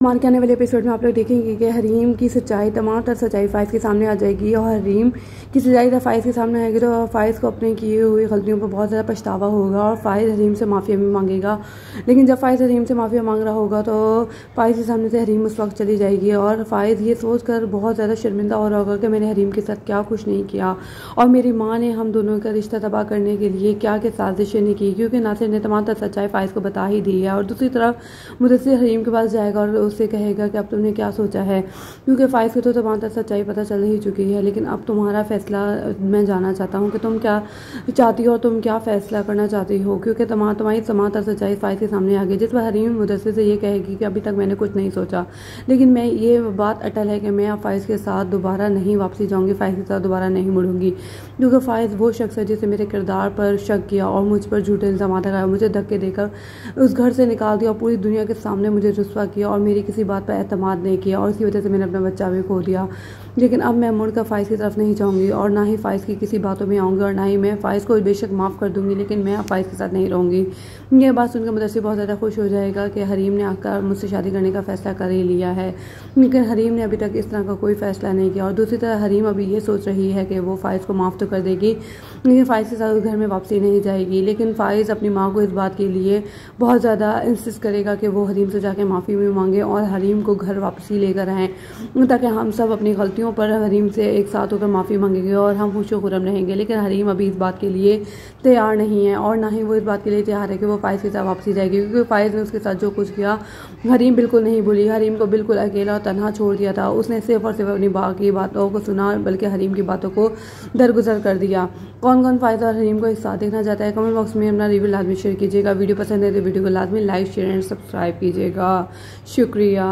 मान के आने वाले एपिसोड में आप लोग देखेंगे कि हरीम की सच्चाई, तमाम तर सच्चाई फ़ाइज़ के सामने आ जाएगी और हरीम की सच्चाई जब फ़ाइज़ के सामने आएगी तो फ़ाइज़ को अपने किए हुई गलतियों पर बहुत ज़्यादा पछतावा होगा और फ़ाइज़ हरीम से माफ़िया भी मांगेगा। लेकिन जब फ़ाइज़ हरीम से माफ़िया मांग रहा होगा तो फ़ाइज़ के सामने से हरीम उस वक्त चली जाएगी और फ़ाइज़ ये सोच कर बहुत ज़्यादा शर्मिंदा हो रहा होगा कि मैंने हरीम के साथ क्या कुछ नहीं किया और मेरी माँ ने हम दोनों का रिश्ता तबाह करने के लिए क्या क्या साजिशें नहीं की, क्योंकि नासिर ने तमाम तर सच्चाई फ़ाइज़ को बता ही दी है। और दूसरी तरफ मुदस्सिर हरीम के पास जाएगा और उससे कहेगा कि अब तुमने क्या सोचा है, क्योंकि फ़ाइज़ को तो तमाम तर सच्चाई पता चल ही चुकी है, लेकिन अब तुम्हारा फ़ैसला मैं जानना चाहता हूँ कि तुम क्या चाहती हो और तुम क्या फ़ैसला करना चाहती हो, क्योंकि तुम्हारी तमाम तर सच्चाई फ़ाइज़ के सामने आ गई। जिस पर हरीम मुदस्सिर से ये कहेगी कि अभी तक मैंने कुछ नहीं सोचा, लेकिन मैं ये बात अटल है कि मैं अब फ़ाइज़ के साथ दोबारा नहीं वापसी जाऊँगी, फ़ाइज़ के साथ दोबारा नहीं मुड़ूंगी, क्योंकि फ़ाइज़ वो शख्स है जिसे मेरे किरदार पर शक किया और मुझ पर झूठे इल्ज़ाम लगाए, मुझे धक्के देकर उस घर से निकाल दिया और पूरी दुनिया के सामने मुझे रुस्वा किया और मेरी किसी बात पर एतमाद नहीं किया और इसी वजह से मैंने अपना बच्चा भी खो दिया। लेकिन अब मैं मुड़कर फ़ाइज़ की तरफ नहीं जाऊँगी और ना ही फ़ाइज़ की किसी बातों में आऊँगी और ना ही मैं फ़ाइज़ को बेशक माफ़ कर दूँगी, लेकिन मैं अब फ़ाइज़ के साथ नहीं रहूँगी। यह बात सुनकर मुदस्सिर बहुत ज़्यादा खुश हो जाएगा कि हरीम ने आकर मुझसे शादी करने का फ़ैसला कर ही लिया है, लेकिन हरीम ने अभी तक इस तरह का कोई फ़ैसला नहीं किया। और दूसरी तरफ हरीम अभी ये सोच रही है कि वो फ़ाइज़ को माफ़ तो कर देगी, लेकिन फ़ाइज़ के साथ घर में वापसी नहीं जाएगी। लेकिन फ़ाइज़ अपनी माँ को इस बात के लिए बहुत ज़्यादा इंसिस्ट करेगा कि वो हरीम से जाके माफ़ी भी मांगे और हरीम को घर वापसी लेकर आएँ, ताकि हम सब अपनी गलतियों पर हरीम से एक साथ होकर माफ़ी मांगेंगे और हम खुश खुर्रम रहेंगे। लेकिन हरीम अभी इस बात के लिए तैयार नहीं है और ना ही वो इस बात के लिए तैयार है कि वो फ़ाइज़ के साथ वापसी जाएगी, क्योंकि फ़ाइज़ ने उसके साथ जो कुछ किया हरीम बिल्कुल नहीं भूली। हरीम को बिल्कुल अकेला और तन्हा छोड़ दिया था, उसने सिर्फ और सिर्फ अपनी माँ की बातों को सुना बल्कि हरीम की बातों को दरगुजर कर दिया। कौन कौन फ़ाइज़ और हरीम को एक साथ देखना चाहता है, कमेंट बॉक्स में अपना रिव्यू लाजमी शेयर कीजिएगा। वीडियो पसंद है तो वीडियो को लाजमी लाइक शेयर एंड सब्सक्राइब कीजिएगा। शुक्रिया।